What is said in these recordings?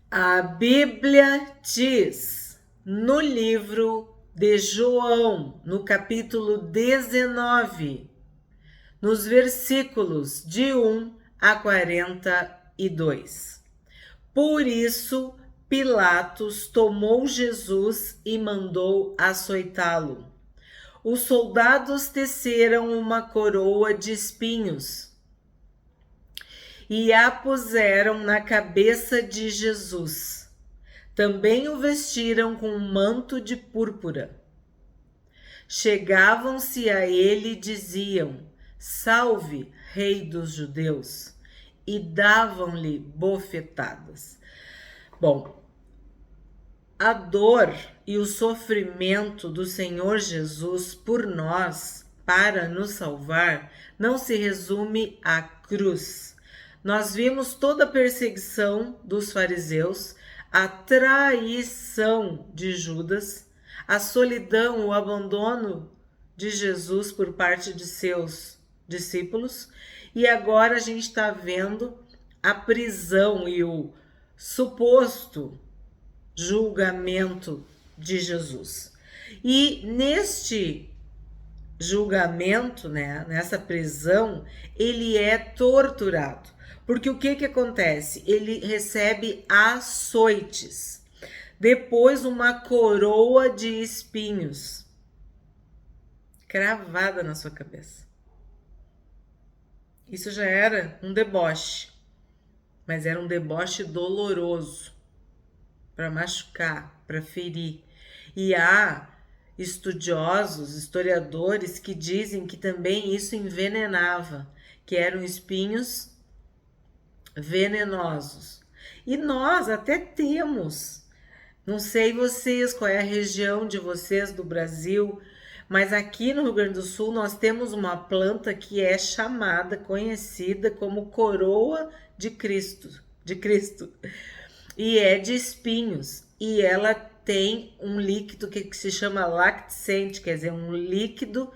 A Bíblia diz no livro de João, no capítulo 19, nos versículos de 1 a 42. Por isso, Pilatos tomou Jesus e mandou açoitá-lo. Os soldados teceram uma coroa de espinhos e a puseram na cabeça de Jesus. Também o vestiram com um manto de púrpura. Chegavam-se a ele e diziam: Salve, Rei dos Judeus! E davam-lhe bofetadas. Bom, a dor e o sofrimento do Senhor Jesus por nós, para nos salvar, não se resume à cruz. Nós vimos toda a perseguição dos fariseus, a traição de Judas, a solidão, o abandono de Jesus por parte de seus discípulos, e agora a gente está vendo a prisão e o suposto julgamento de Jesus. E neste julgamento, né, nessa prisão, ele é torturado. Porque o que acontece? Ele recebe açoites, depois uma coroa de espinhos cravada na sua cabeça. Isso já era um deboche, mas era um deboche doloroso, para machucar, para ferir. E há estudiosos, historiadores que dizem que também isso envenenava, que eram espinhos venenosos. E nós até temos, não sei vocês, qual é a região de vocês do Brasil, mas aqui no Rio Grande do Sul nós temos uma planta que é chamada, conhecida como coroa de Cristo, e é de espinhos, e ela tem um líquido que se chama lacticente, quer dizer, um líquido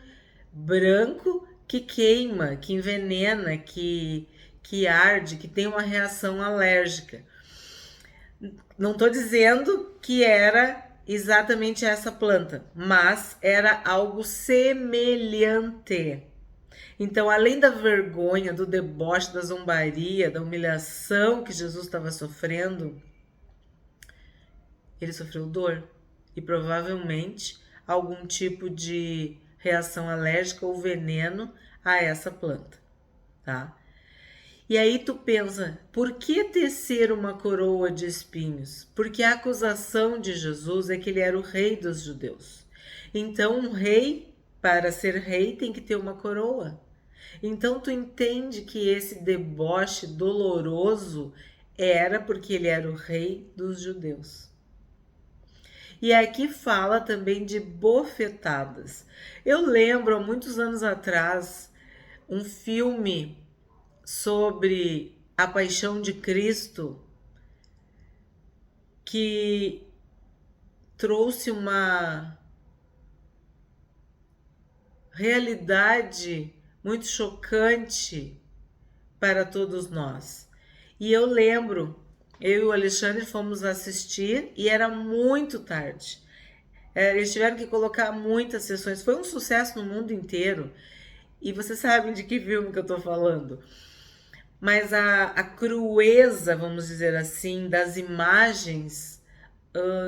branco que queima, que envenena, que arde, que tem uma reação alérgica. Não estou dizendo que era exatamente essa planta, mas era algo semelhante. Então, além da vergonha, do deboche, da zombaria, da humilhação que Jesus estava sofrendo, ele sofreu dor e provavelmente algum tipo de reação alérgica ou veneno a essa planta, tá? E aí tu pensa, por que tecer uma coroa de espinhos? Porque a acusação de Jesus é que ele era o rei dos judeus. Então, um rei, para ser rei, tem que ter uma coroa. Então, tu entende que esse deboche doloroso era porque ele era o rei dos judeus. E aqui fala também de bofetadas. Eu lembro, há muitos anos atrás, um filme sobre a paixão de Cristo que trouxe uma realidade muito chocante para todos nós. E eu lembro, eu e o Alexandre fomos assistir e era muito tarde. Eles tiveram que colocar muitas sessões. Foi um sucesso no mundo inteiro. E vocês sabem de que filme que eu tô falando. Mas a crueza, vamos dizer assim, das imagens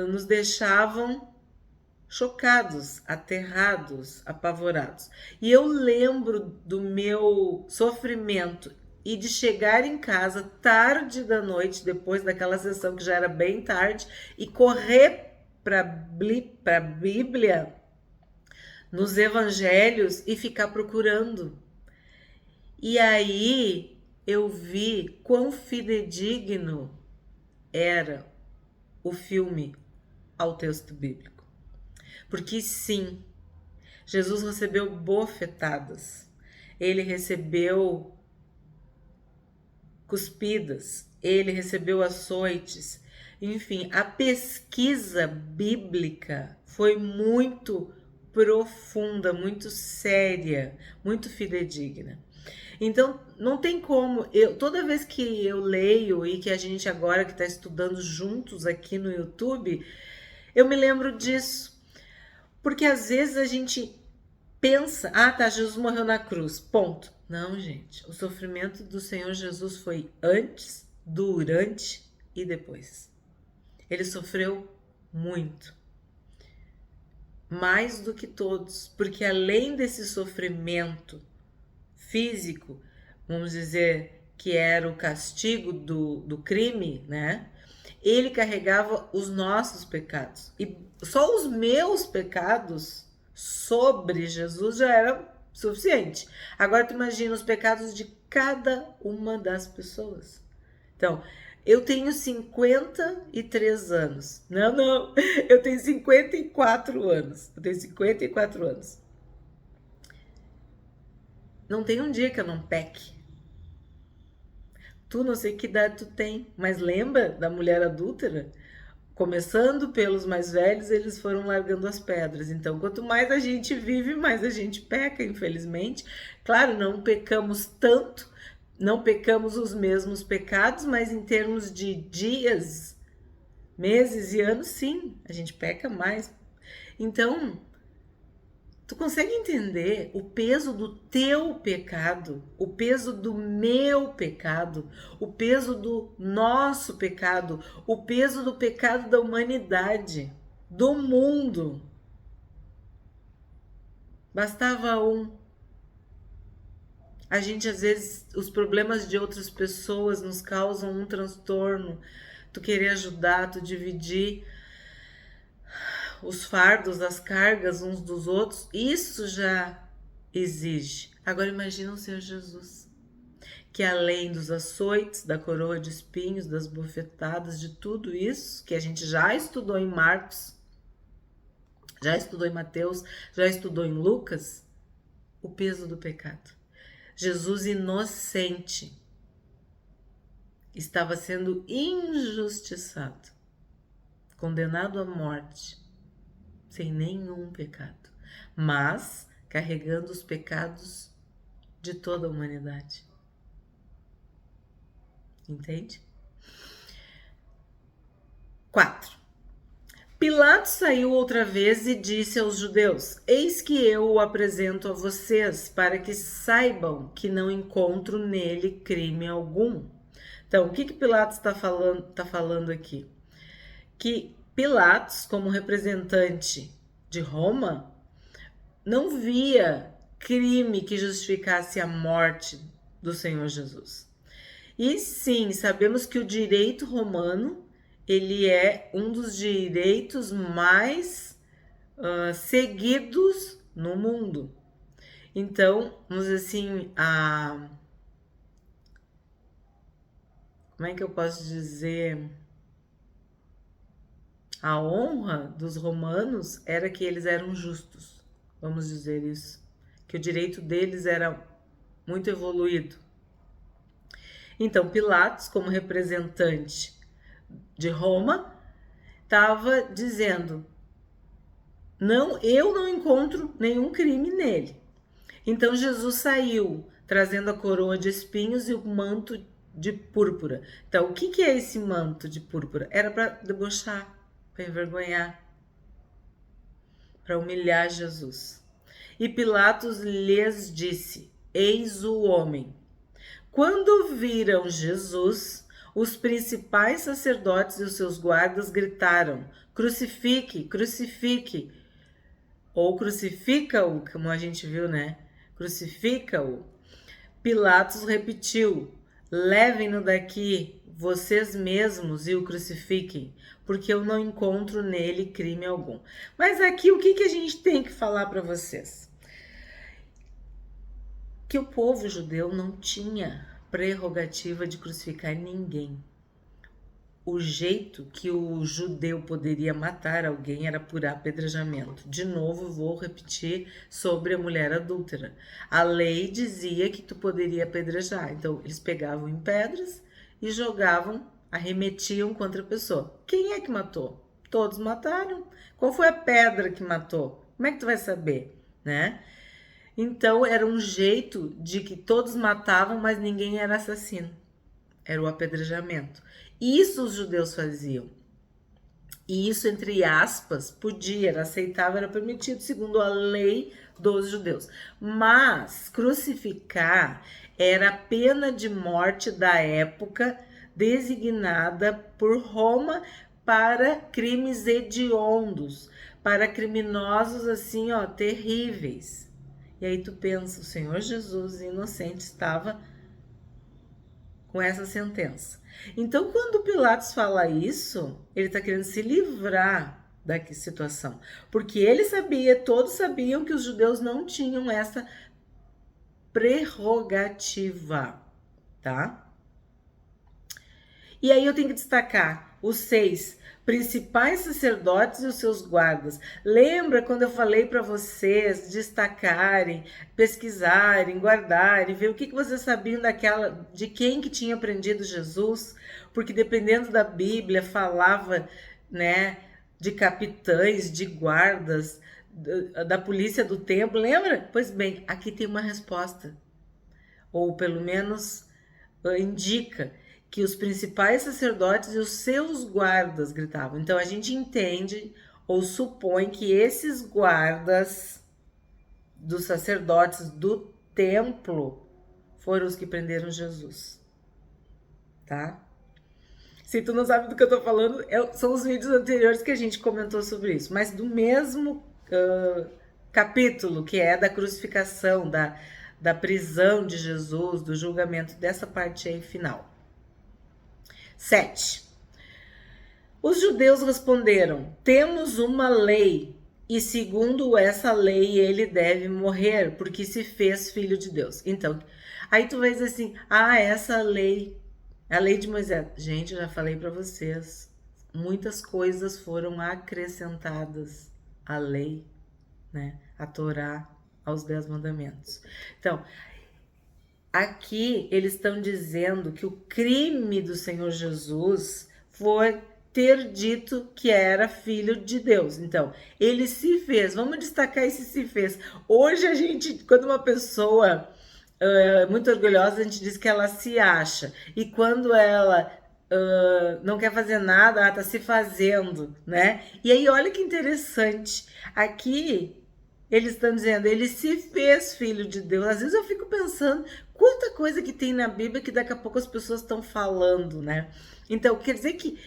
nos deixavam chocados, aterrados, apavorados. E eu lembro do meu sofrimento e de chegar em casa tarde da noite, depois daquela sessão que já era bem tarde, e correr para a Bíblia, nos evangelhos, e ficar procurando. E aí eu vi quão fidedigno era o filme ao texto bíblico. Porque sim, Jesus recebeu bofetadas, ele recebeu cuspidas, ele recebeu açoites. Enfim, a pesquisa bíblica foi muito profunda, muito séria, muito fidedigna. Então, não tem como. Toda vez que eu leio e que a gente agora que está estudando juntos aqui no YouTube, eu me lembro disso. Porque às vezes a gente pensa, ah, tá, Jesus morreu na cruz, ponto. Não, gente, o sofrimento do Senhor Jesus foi antes, durante e depois. Ele sofreu muito, mais do que todos, porque além desse sofrimento físico, vamos dizer que era o castigo do crime, né? Ele carregava os nossos pecados. E só os meus pecados sobre Jesus já era suficiente. Agora tu imagina os pecados de cada uma das pessoas. Então, eu tenho 53 anos. Não, eu tenho 54 anos. Eu tenho 54 anos. Não tem um dia que eu não peque. Tu não sei que idade tu tem, mas lembra da mulher adúltera? Começando pelos mais velhos, eles foram largando as pedras. Então, quanto mais a gente vive, mais a gente peca, infelizmente. Claro, não pecamos tanto, não pecamos os mesmos pecados, mas em termos de dias, meses e anos, sim, a gente peca mais. Então, tu consegue entender o peso do teu pecado, o peso do meu pecado, o peso do nosso pecado, o peso do pecado da humanidade, do mundo? Bastava um. A gente, às vezes, os problemas de outras pessoas nos causam um transtorno. Tu querer ajudar, tu dividir os fardos, as cargas uns dos outros, isso já exige. Agora imagina o Senhor Jesus, que além dos açoites, da coroa de espinhos, das bofetadas, de tudo isso que a gente já estudou em Marcos, já estudou em Mateus, já estudou em Lucas, o peso do pecado. Jesus inocente estava sendo injustiçado, condenado à morte, sem nenhum pecado, mas carregando os pecados de toda a humanidade. Entende? 4. Pilatos saiu outra vez e disse aos judeus: eis que eu o apresento a vocês, para que saibam que não encontro nele crime algum. Então, o que Pilatos está falando aqui? Que Pilatos, como representante de Roma, não via crime que justificasse a morte do Senhor Jesus. E sim, sabemos que o direito romano, ele é um dos direitos mais seguidos no mundo. Então, vamos dizer assim, como é que eu posso dizer? A honra dos romanos era que eles eram justos, vamos dizer isso, que o direito deles era muito evoluído. Então, Pilatos, como representante de Roma, estava dizendo: não, eu não encontro nenhum crime nele. Então Jesus saiu trazendo a coroa de espinhos e o manto de púrpura. Então, o que é esse manto de púrpura? Era para debochar, para envergonhar, para humilhar Jesus. E Pilatos lhes disse: eis o homem. Quando viram Jesus, os principais sacerdotes e os seus guardas gritaram: crucifique, crucifique. Ou crucifica-o, como a gente viu, né? Crucifica-o. Pilatos repetiu: levem-no daqui, vocês mesmos, e o crucifiquem, porque eu não encontro nele crime algum. Mas aqui o que a gente tem que falar para vocês? Que o povo judeu não tinha prerrogativa de crucificar ninguém. O jeito que o judeu poderia matar alguém era por apedrejamento. De novo, vou repetir sobre a mulher adúltera. A lei dizia que tu poderia apedrejar. Então, eles pegavam em pedras e jogavam, arremetiam contra a pessoa. Quem é que matou? Todos mataram. Qual foi a pedra que matou? Como é que tu vai saber, né? Então era um jeito de que todos matavam, mas ninguém era assassino. Era o apedrejamento. Isso os judeus faziam. E isso, entre aspas, podia, era aceitável, era permitido, segundo a lei dos judeus. Mas crucificar era a pena de morte da época designada por Roma para crimes hediondos, para criminosos assim, ó, terríveis. E aí tu pensa, o Senhor Jesus, inocente, estava com essa sentença. Então, quando Pilatos fala isso, ele está querendo se livrar da situação, porque ele sabia, todos sabiam que os judeus não tinham essa prerrogativa, tá? E aí eu tenho que destacar os 6 principais sacerdotes e os seus guardas. Lembra quando eu falei para vocês destacarem, pesquisarem, guardarem, ver o que vocês sabiam de quem que tinha prendido Jesus? Porque dependendo da Bíblia falava, né, de capitães, de guardas, da polícia do templo, lembra? Pois bem, aqui tem uma resposta, ou pelo menos indica que os principais sacerdotes e os seus guardas gritavam. Então a gente entende ou supõe que esses guardas dos sacerdotes do templo foram os que prenderam Jesus, tá? Se tu não sabe do que eu tô falando, são os vídeos anteriores que a gente comentou sobre isso, mas do mesmo capítulo, que é da crucificação, da prisão de Jesus, do julgamento, dessa parte aí final. 7. Os judeus responderam: temos uma lei, e segundo essa lei ele deve morrer, porque se fez filho de Deus. Então, aí tu vai dizer assim, essa lei, a lei de Moisés. Gente, eu já falei para vocês, muitas coisas foram acrescentadas à lei, né? A Torá, aos 10 mandamentos. Então, aqui eles estão dizendo que o crime do Senhor Jesus foi ter dito que era filho de Deus. Então, ele se fez. Vamos destacar esse se fez. Hoje a gente, quando uma pessoa muito orgulhosa, a gente diz que ela se acha. E quando ela não quer fazer nada, tá se fazendo, né? E aí, olha que interessante. Aqui eles estão dizendo, ele se fez filho de Deus. Às vezes eu fico pensando, quanta coisa que tem na Bíblia que daqui a pouco as pessoas estão falando, né? Então, quer dizer que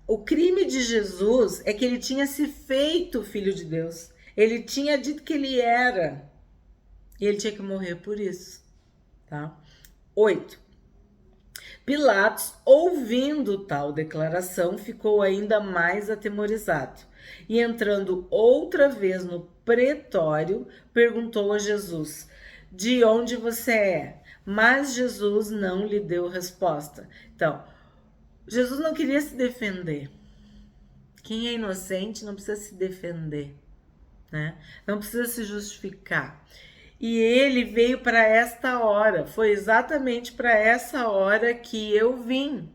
o crime de Jesus é que ele tinha se feito filho de Deus. Ele tinha dito que ele era. E ele tinha que morrer por isso, tá? 8. Pilatos, ouvindo tal declaração, ficou ainda mais atemorizado. E entrando outra vez no pretório, perguntou a Jesus: de onde você é? Mas Jesus não lhe deu resposta. Então, Jesus não queria se defender. Quem é inocente não precisa se defender, né? Não precisa se justificar. E ele veio para esta hora. Foi exatamente para essa hora que eu vim.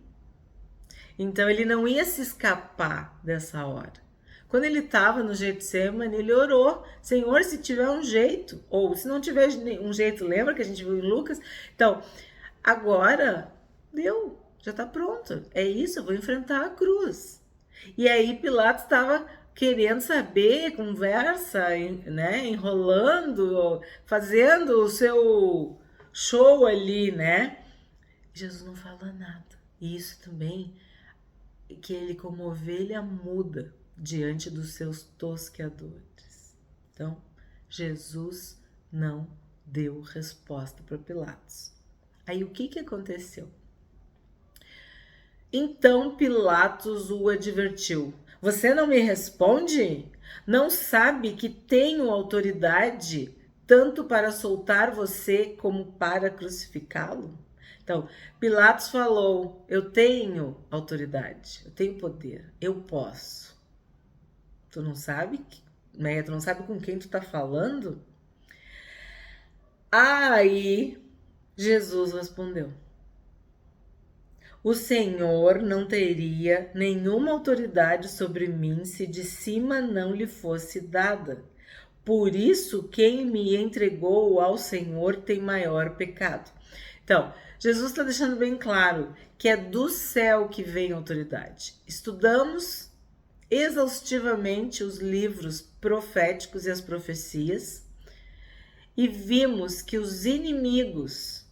Então ele não ia se escapar dessa hora. Quando ele estava no Getsemane, ele orou: Senhor, se tiver um jeito, ou se não tiver um jeito, lembra que a gente viu em Lucas? Então, agora deu, já está pronto. É isso, eu vou enfrentar a cruz. E aí Pilatos estava querendo saber, conversa, né, enrolando, fazendo o seu show ali, né? Jesus não fala nada. E isso também, que ele como ovelha muda diante dos seus tosqueadores. Então, Jesus não deu resposta para Pilatos. Aí o que aconteceu? Então Pilatos o advertiu: você não me responde? Não sabe que tenho autoridade tanto para soltar você como para crucificá-lo? Então, Pilatos falou: eu tenho autoridade, eu tenho poder, eu posso. Tu não sabe, né? Tu não sabe com quem tu tá falando? Aí Jesus respondeu: o Senhor não teria nenhuma autoridade sobre mim se de cima não lhe fosse dada. Por isso, quem me entregou ao Senhor tem maior pecado. Então, Jesus está deixando bem claro que é do céu que vem a autoridade. Estudamos exaustivamente os livros proféticos e as profecias e vimos que os inimigos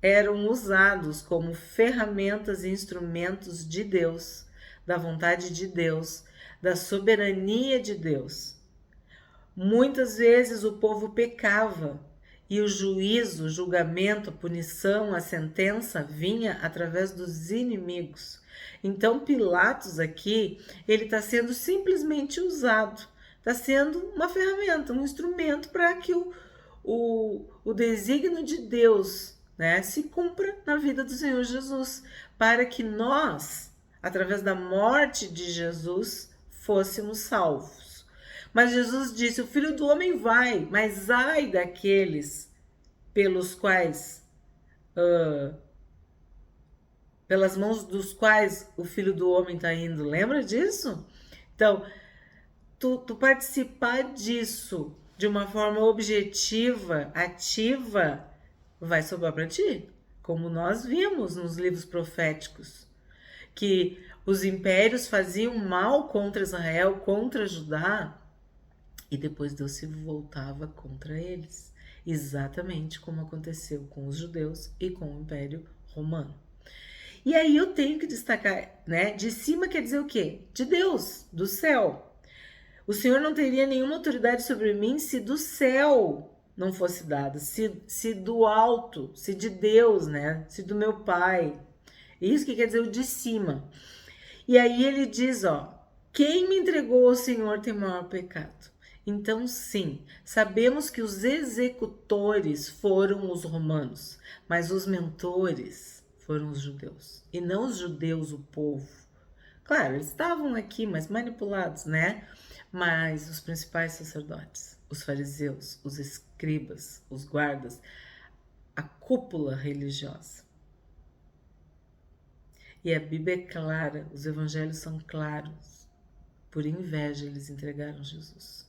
eram usados como ferramentas e instrumentos de Deus, da vontade de Deus, da soberania de Deus. Muitas vezes o povo pecava e o juízo, o julgamento, a punição, a sentença vinha através dos inimigos. Então Pilatos aqui, ele está sendo simplesmente usado, está sendo uma ferramenta, um instrumento para que o desígnio de Deus, né, se cumpra na vida do Senhor Jesus, para que nós, através da morte de Jesus, fôssemos salvos. Mas Jesus disse, o Filho do Homem vai, mas ai daqueles pelos quais, pelas mãos dos quais o Filho do Homem está indo. Lembra disso? Então, tu participar disso de uma forma objetiva, ativa, vai sobrar para ti. Como nós vimos nos livros proféticos, que os impérios faziam mal contra Israel, contra Judá, e depois Deus se voltava contra eles. Exatamente como aconteceu com os judeus e com o Império Romano. E aí eu tenho que destacar, né? De cima quer dizer o quê? De Deus, do céu. O Senhor não teria nenhuma autoridade sobre mim se do céu não fosse dada, se do alto, se de Deus, né? Se do meu Pai. Isso que quer dizer o de cima. E aí ele diz, ó, quem me entregou ao Senhor tem maior pecado. Então, sim, sabemos que os executores foram os romanos, mas os mentores foram os judeus. E não os judeus, o povo. Claro, eles estavam aqui, mas manipulados, né? Mas os principais sacerdotes, os fariseus, os escribas, os guardas, a cúpula religiosa. E a Bíblia é clara, os evangelhos são claros. Por inveja eles entregaram Jesus.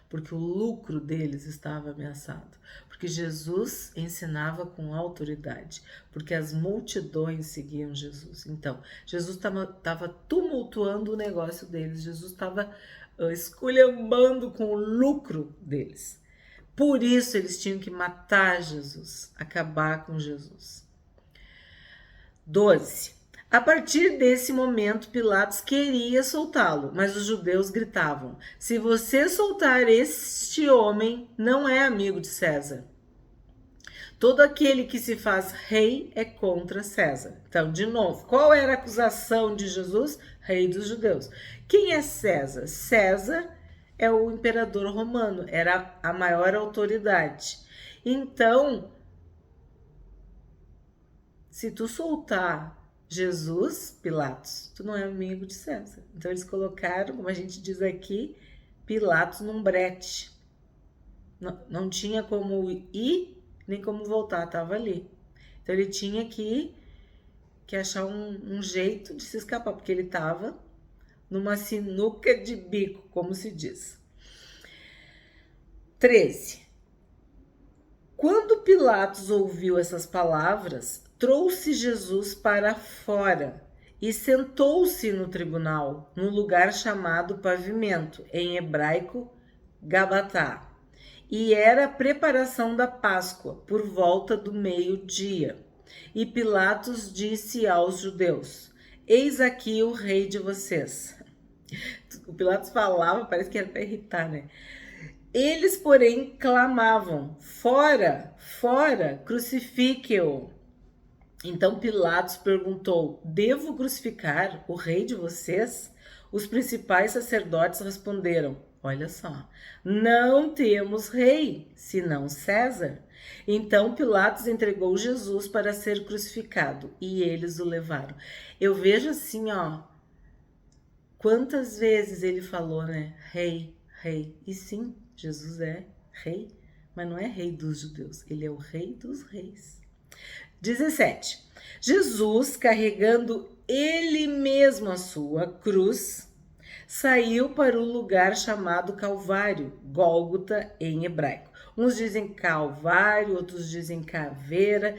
Porque o lucro deles estava ameaçado. Porque Jesus ensinava com autoridade. Porque as multidões seguiam Jesus. Então, Jesus estava tumultuando o negócio deles. Jesus estava esculhambando com o lucro deles. Por isso eles tinham que matar Jesus, acabar com Jesus. 12. A partir desse momento, Pilatos queria soltá-lo, mas os judeus gritavam, se você soltar este homem, não é amigo de César. Todo aquele que se faz rei é contra César. Então, de novo, qual era a acusação de Jesus? Rei dos judeus. Quem é César? César é o imperador romano, era a maior autoridade. Então, se tu soltar Jesus, Pilatos, tu não é amigo de César. Então eles colocaram, como a gente diz aqui, Pilatos num brete. Não tinha como ir, nem como voltar, estava ali. Então ele tinha que achar um jeito de se escapar, porque ele estava numa sinuca de bico, como se diz. 13. Quando Pilatos ouviu essas palavras, trouxe Jesus para fora e sentou-se no tribunal, num lugar chamado Pavimento, em hebraico, Gabatá. E era a preparação da Páscoa, por volta do meio-dia. E Pilatos disse aos judeus, eis aqui o rei de vocês. O Pilatos falava, parece que era para irritar, né? Eles, porém, clamavam, fora, fora, crucifique-o. Então Pilatos perguntou, devo crucificar o rei de vocês? Os principais sacerdotes responderam, olha só, não temos rei, senão César. Então Pilatos entregou Jesus para ser crucificado e eles o levaram. Eu vejo assim, ó, quantas vezes ele falou, né, rei, rei. E sim, Jesus é rei, mas não é rei dos judeus, ele é o rei dos reis. 17. Jesus, carregando ele mesmo a sua cruz, saiu para o lugar chamado Calvário, Gólgota em hebraico. Uns dizem Calvário, outros dizem Caveira.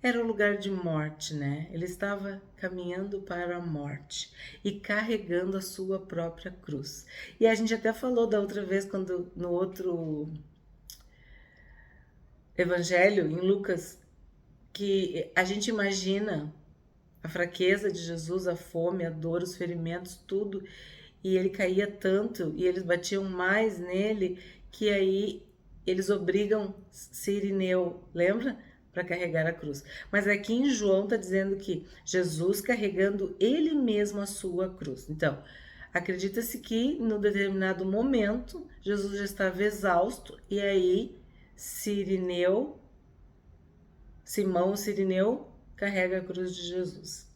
Era um lugar de morte, né? Ele estava caminhando para a morte e carregando a sua própria cruz. E a gente até falou da outra vez, quando no outro evangelho, em Lucas, que a gente imagina a fraqueza de Jesus, a fome, a dor, os ferimentos, tudo, e ele caía tanto e eles batiam mais nele que aí eles obrigam Cirineu, lembra? Para carregar a cruz. Mas aqui em João está dizendo que Jesus carregando ele mesmo a sua cruz. Então, acredita-se que no determinado momento Jesus já estava exausto e aí Simão Cirineu carrega a cruz de Jesus.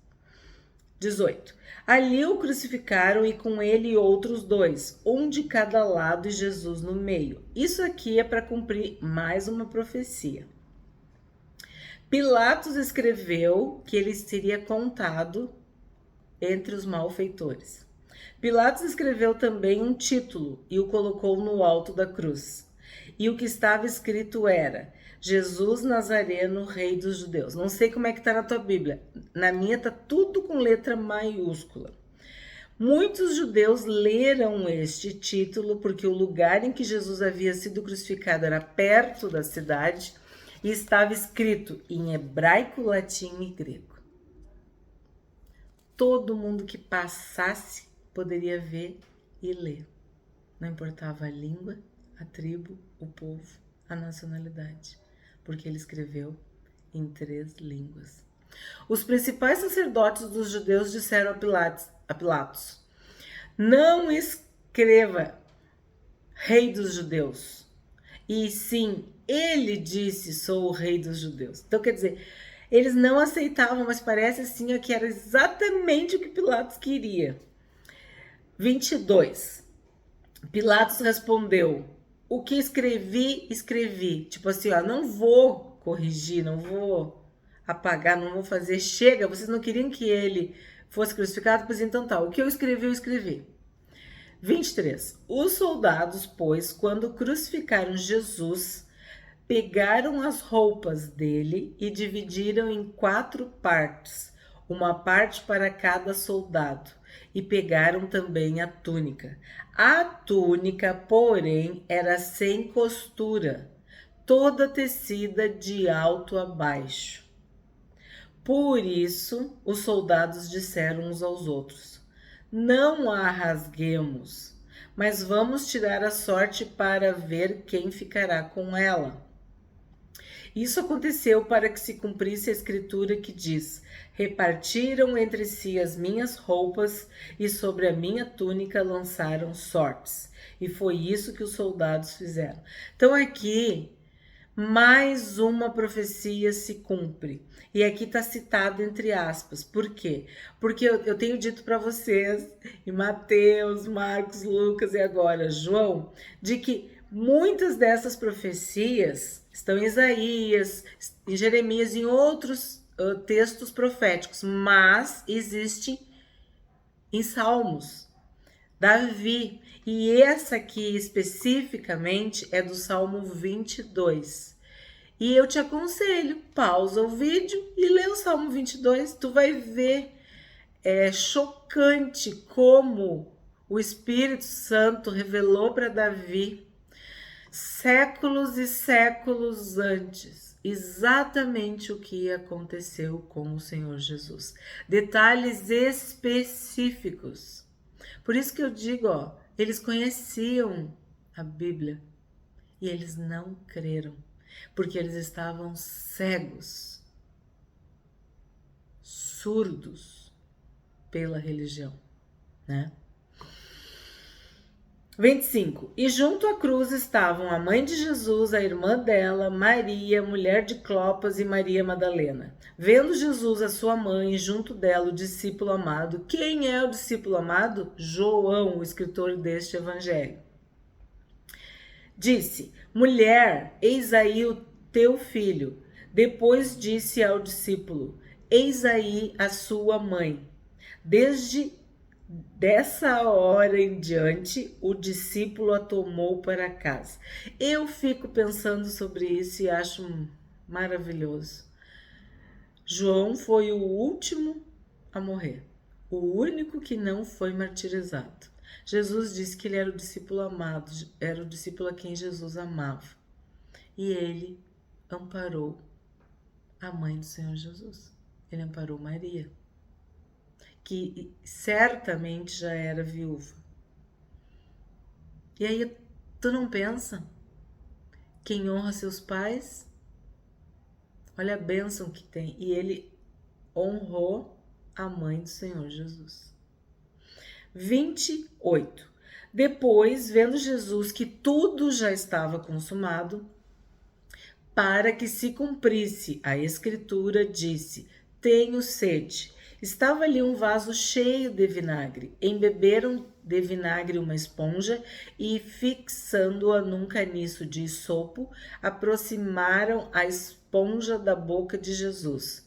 18. Ali o crucificaram e com ele outros dois, um de cada lado e Jesus no meio. Isso aqui é para cumprir mais uma profecia. Pilatos escreveu que ele seria contado entre os malfeitores. Pilatos escreveu também um título e o colocou no alto da cruz. E o que estava escrito era: Jesus Nazareno, Rei dos Judeus. Não sei como é que está na tua Bíblia. Na minha está tudo com letra maiúscula. Muitos judeus leram este título porque o lugar em que Jesus havia sido crucificado era perto da cidade e estava escrito em hebraico, latim e grego. Todo mundo que passasse poderia ver e ler. Não importava a língua, a tribo, o povo, a nacionalidade, porque ele escreveu em 3 línguas. Os principais sacerdotes dos judeus disseram a Pilatos: não escreva Rei dos Judeus, e sim, ele disse, sou o Rei dos Judeus. Então, quer dizer, eles não aceitavam, mas parece assim que era exatamente o que Pilatos queria. 22. Pilatos respondeu: o que escrevi, escrevi. Tipo assim, ó, não vou corrigir, não vou apagar, não vou fazer. Chega, vocês não queriam que ele fosse crucificado? Pois então tá, o que eu escrevi. 23. Os soldados, pois, quando crucificaram Jesus, pegaram as roupas dele e dividiram em 4 partes, uma parte para cada soldado, e pegaram também a túnica. A túnica, porém, era sem costura, toda tecida de alto a baixo. Por isso, os soldados disseram uns aos outros: não a rasguemos, mas vamos tirar a sorte para ver quem ficará com ela. Isso aconteceu para que se cumprisse a escritura que diz: repartiram entre si as minhas roupas e sobre a minha túnica lançaram sortes. E foi isso que os soldados fizeram. Então aqui, mais uma profecia se cumpre. E aqui está citado entre aspas. Por quê? Porque eu tenho dito para vocês, em Mateus, Marcos, Lucas e agora João, de que muitas dessas profecias estão em Isaías, em Jeremias e em outros textos proféticos, mas existem em Salmos, Davi. E essa aqui especificamente é do Salmo 22. E eu te aconselho, pausa o vídeo e lê o Salmo 22. Tu vai ver, é chocante como o Espírito Santo revelou para Davi, séculos e séculos antes, exatamente o que aconteceu com o Senhor Jesus. Detalhes específicos. Por isso que eu digo, ó, eles conheciam a Bíblia e eles não creram, porque eles estavam cegos, surdos pela religião, né? 25. E junto à cruz estavam a mãe de Jesus, a irmã dela, Maria, mulher de Clopas e Maria Madalena. Vendo Jesus a sua mãe e junto dela o discípulo amado. Quem é o discípulo amado? João, o escritor deste evangelho. Disse: mulher, eis aí o teu filho. Depois disse ao discípulo: eis aí a sua mãe. Desde Dessa hora em diante, o discípulo a tomou para casa. Eu fico pensando sobre isso e acho maravilhoso. João foi o último a morrer, o único que não foi martirizado. Jesus disse que ele era o discípulo amado, era o discípulo a quem Jesus amava. E ele amparou a mãe do Senhor Jesus. Ele amparou Maria, que certamente já era viúva. E aí, tu não pensa? Quem honra seus pais, olha a bênção que tem. E ele honrou a mãe do Senhor Jesus. 28. Depois, vendo Jesus que tudo já estava consumado, para que se cumprisse a escritura, disse: tenho sede. Estava ali um vaso cheio de vinagre. Embeberam de vinagre uma esponja e, fixando-a num caniço de isopo, aproximaram a esponja da boca de Jesus.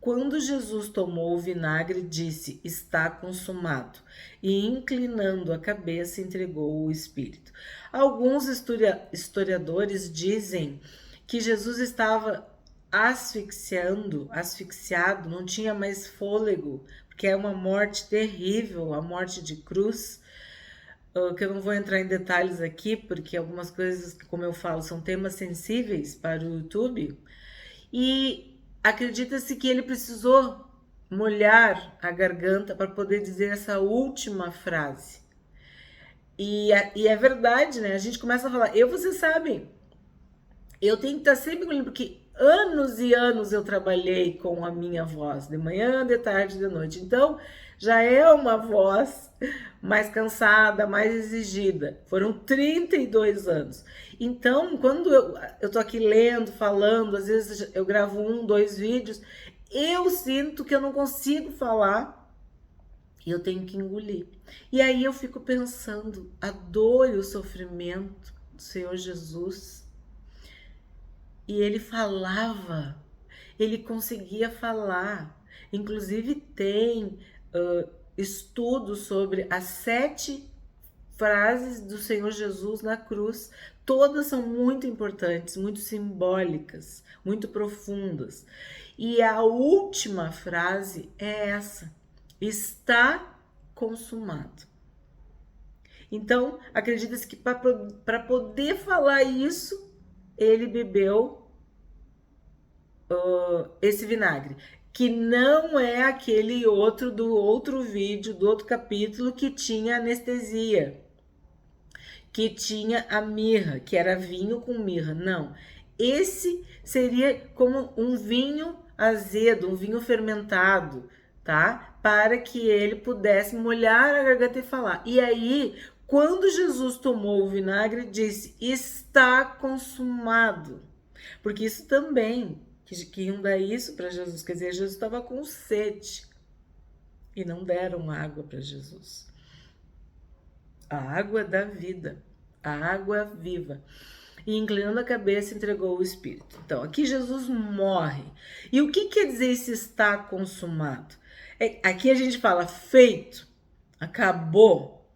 Quando Jesus tomou o vinagre, disse: está consumado, e inclinando a cabeça, entregou o espírito. Alguns historiadores dizem que Jesus estava asfixiado, não tinha mais fôlego, porque é uma morte terrível, a morte de cruz, que eu não vou entrar em detalhes aqui, porque algumas coisas, como eu falo, são temas sensíveis para o YouTube, e acredita-se que ele precisou molhar a garganta para poder dizer essa última frase. E é verdade, né? A gente começa a falar, vocês sabem, eu tenho que estar sempre com ele, porque anos e anos eu trabalhei com a minha voz, de manhã, de tarde, de noite. Então, já é uma voz mais cansada, mais exigida. Foram 32 anos. Então, quando eu tô aqui lendo, falando, às vezes eu gravo 1, 2 vídeos, eu sinto que eu não consigo falar e eu tenho que engolir. E aí eu fico pensando a dor e o sofrimento do Senhor Jesus. E ele falava, ele conseguia falar. Inclusive tem estudos sobre as 7 frases do Senhor Jesus na cruz. Todas são muito importantes, muito simbólicas, muito profundas. E a última frase é essa: está consumado. Então, acredita-se que para poder falar isso, ele bebeu esse vinagre, que não é aquele outro do outro vídeo, do outro capítulo, que tinha anestesia, que tinha a mirra, que era vinho com mirra. Não, esse seria como um vinho azedo, um vinho fermentado, tá? Para que ele pudesse molhar a garganta e falar. E aí, quando Jesus tomou o vinagre, disse: está consumado. Porque isso também, que iam dar isso para Jesus, quer dizer, Jesus estava com sede e não deram água para Jesus. A água da vida, a água viva. E inclinando a cabeça, entregou o espírito. Então, aqui Jesus morre. E o que quer dizer esse está consumado? Aqui a gente fala feito, acabou.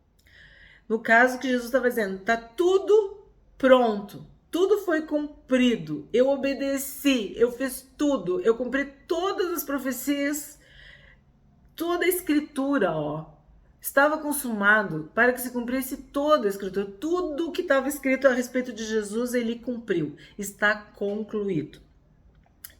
No caso que Jesus estava dizendo, está tudo pronto. Tudo foi cumprido, eu obedeci, eu fiz tudo, eu cumpri todas as profecias, toda a escritura, estava consumado para que se cumprisse toda a escritura. Tudo que estava escrito a respeito de Jesus, ele cumpriu, está concluído.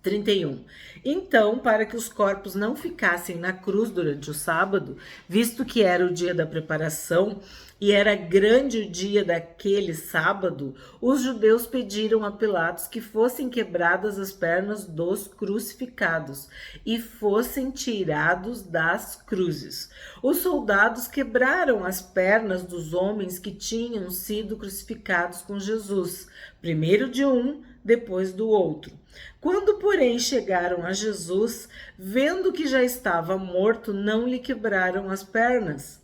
31. Então, para que os corpos não ficassem na cruz durante o sábado, visto que era o dia da preparação e era grande o dia daquele sábado, os judeus pediram a Pilatos que fossem quebradas as pernas dos crucificados e fossem tirados das cruzes. Os soldados quebraram as pernas dos homens que tinham sido crucificados com Jesus, primeiro de um, depois do outro. Quando, porém, chegaram a Jesus, vendo que já estava morto, não lhe quebraram as pernas.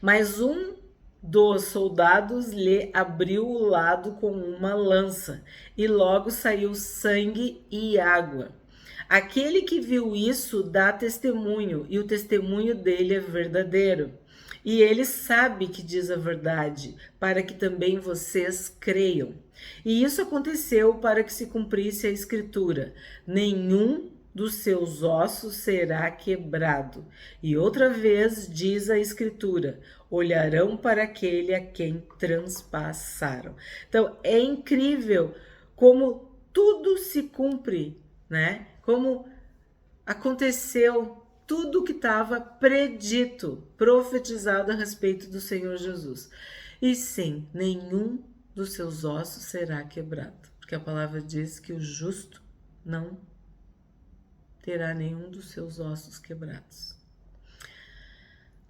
Mas um dos soldados lhe abriu o lado com uma lança, e logo saiu sangue e água. Aquele que viu isso dá testemunho, e o testemunho dele é verdadeiro. E ele sabe que diz a verdade, para que também vocês creiam. E isso aconteceu para que se cumprisse a escritura: nenhum dos seus ossos será quebrado. E outra vez diz a escritura: olharão para aquele a quem transpassaram. Então é incrível como tudo se cumpre, né? Como aconteceu tudo que estava predito, profetizado a respeito do Senhor Jesus. E sim, nenhum dos seus ossos será quebrado, porque a palavra diz que o justo não terá nenhum dos seus ossos quebrados.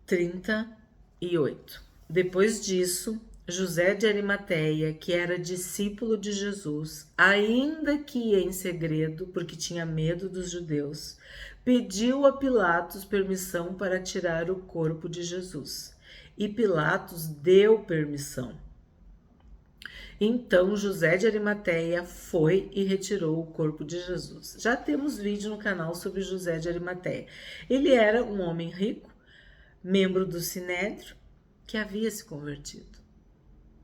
38. Depois disso, José de Arimateia, que era discípulo de Jesus, ainda que em segredo, porque tinha medo dos judeus, pediu a Pilatos permissão para tirar o corpo de Jesus. E Pilatos deu permissão. Então José de Arimateia foi e retirou o corpo de Jesus. Já temos vídeo no canal sobre José de Arimateia. Ele era um homem rico, membro do Sinédrio, que havia se convertido,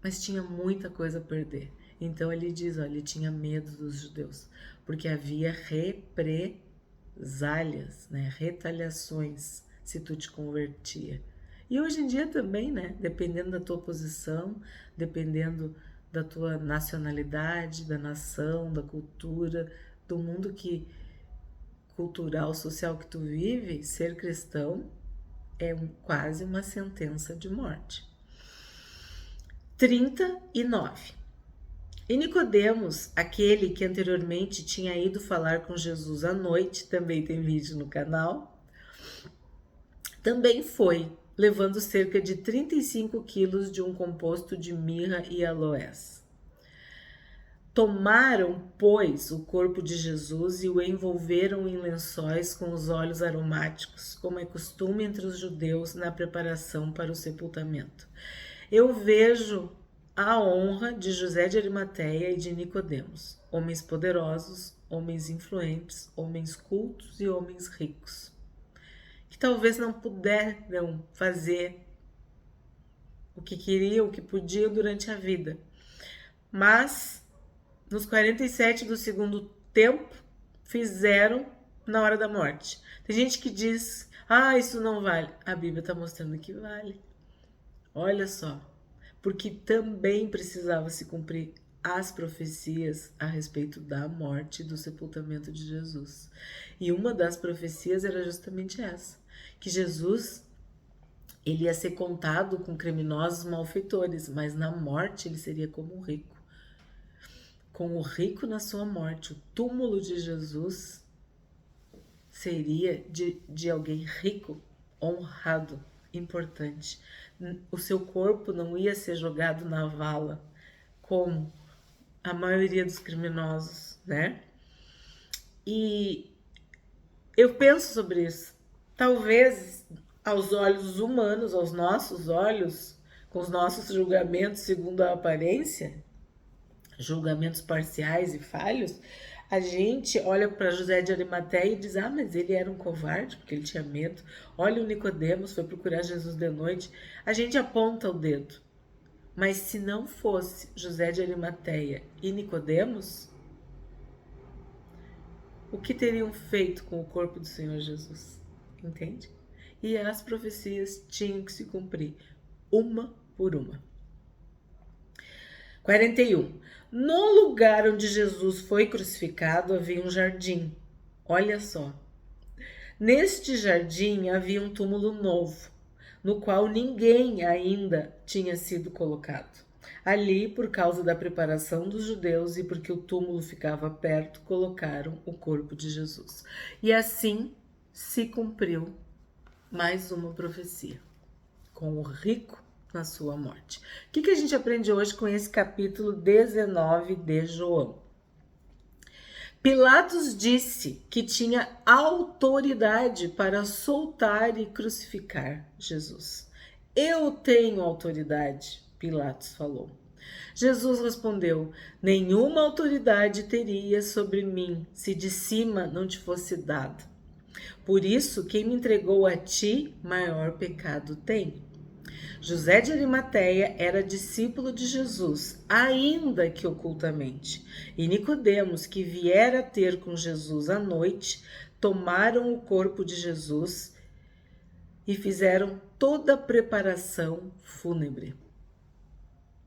mas tinha muita coisa a perder. Então ele diz, olha, ele tinha medo dos judeus, porque havia represálias, né, retaliações se tu te convertia. E hoje em dia também, né, dependendo da tua posição, dependendo da tua nacionalidade, da nação, da cultura, do mundo cultural, social que tu vive, ser cristão é quase uma sentença de morte. 39. E Nicodemos, aquele que anteriormente tinha ido falar com Jesus à noite, também tem vídeo no canal, também foi, levando cerca de 35 quilos de um composto de mirra e aloés. Tomaram, pois, o corpo de Jesus e o envolveram em lençóis com os óleos aromáticos, como é costume entre os judeus na preparação para o sepultamento. Eu vejo a honra de José de Arimateia e de Nicodemos, homens poderosos, homens influentes, homens cultos e homens ricos, que talvez não puderam fazer o que queriam, o que podiam durante a vida, mas nos 47 do segundo tempo fizeram na hora da morte. Tem gente que diz, isso não vale. A Bíblia está mostrando que vale. Olha só, porque também precisava se cumprir as profecias a respeito da morte e do sepultamento de Jesus. E uma das profecias era justamente essa, que Jesus ele ia ser contado com criminosos malfeitores, mas na morte ele seria como um rico. Com o rico na sua morte, o túmulo de Jesus seria de alguém rico, honrado, importante. O seu corpo não ia ser jogado na vala, como a maioria dos criminosos, né? E eu penso sobre isso. Talvez aos olhos humanos, aos nossos olhos, com os nossos julgamentos segundo a aparência, julgamentos parciais e falhos, a gente olha para José de Arimateia e diz, mas ele era um covarde, porque ele tinha medo. Olha o Nicodemos, foi procurar Jesus de noite. A gente aponta o dedo. Mas se não fosse José de Arimateia e Nicodemos, o que teriam feito com o corpo do Senhor Jesus? Entende? E as profecias tinham que se cumprir, uma por uma. 41. No lugar onde Jesus foi crucificado havia um jardim. Olha só. Neste jardim havia um túmulo novo, no qual ninguém ainda tinha sido colocado. Ali, por causa da preparação dos judeus e porque o túmulo ficava perto, colocaram o corpo de Jesus. E assim se cumpriu mais uma profecia, com o rico na sua morte. O que a gente aprende hoje com esse capítulo 19 de João? Pilatos disse que tinha autoridade para soltar e crucificar Jesus. Eu tenho autoridade, Pilatos falou. Jesus respondeu: nenhuma autoridade teria sobre mim se de cima não te fosse dado. Por isso, quem me entregou a ti, maior pecado tem. José de Arimateia era discípulo de Jesus, ainda que ocultamente. E Nicodemos, que viera ter com Jesus à noite, tomaram o corpo de Jesus e fizeram toda a preparação fúnebre.